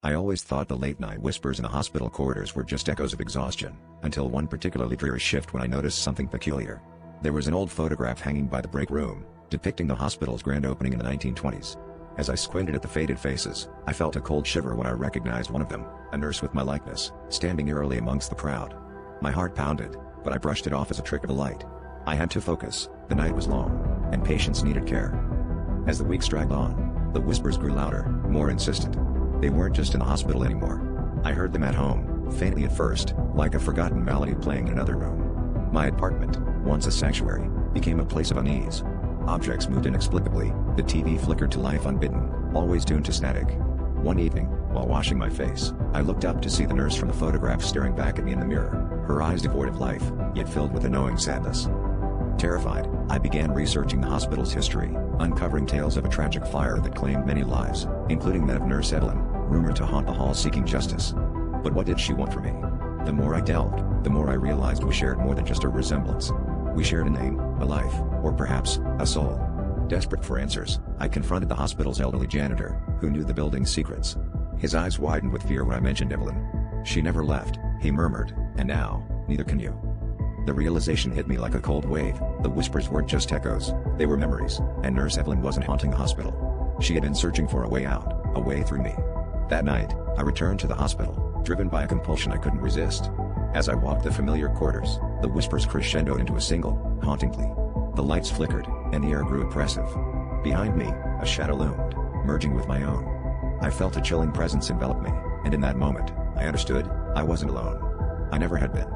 I always thought the late-night whispers in the hospital corridors were just echoes of exhaustion, until one particularly dreary shift when I noticed something peculiar. There was an old photograph hanging by the break room, depicting the hospital's grand opening in the 1920s. As I squinted at the faded faces, I felt a cold shiver when I recognized one of them, a nurse with my likeness, standing eerily amongst the crowd. My heart pounded, but I brushed it off as a trick of the light. I had to focus, the night was long, and patients needed care. As the weeks dragged on, the whispers grew louder, more insistent. They weren't just in the hospital anymore. I heard them at home, faintly at first, like a forgotten melody playing in another room. My apartment, once a sanctuary, became a place of unease. Objects moved inexplicably, the TV flickered to life unbidden, always tuned to static. One evening, while washing my face, I looked up to see the nurse from the photograph staring back at me in the mirror, her eyes devoid of life, yet filled with a knowing sadness. Terrified, I began researching the hospital's history, uncovering tales of a tragic fire that claimed many lives, including that of Nurse Evelyn, rumored to haunt the halls seeking justice. But what did she want from me? The more I delved, the more I realized we shared more than just a resemblance. We shared a name, a life, or perhaps, a soul. Desperate for answers, I confronted the hospital's elderly janitor, who knew the building's secrets. His eyes widened with fear when I mentioned Evelyn. "She never left," he murmured, "and now, neither can you." The realization hit me like a cold wave. The whispers weren't just echoes, they were memories, and Nurse Evelyn wasn't haunting the hospital. She had been searching for a way out, a way through me. That night, I returned to the hospital, driven by a compulsion I couldn't resist. As I walked the familiar corridors, the whispers crescendoed into a single, haunting plea. The lights flickered, and the air grew oppressive. Behind me, a shadow loomed, merging with my own. I felt a chilling presence envelop me, and in that moment, I understood, I wasn't alone. I never had been.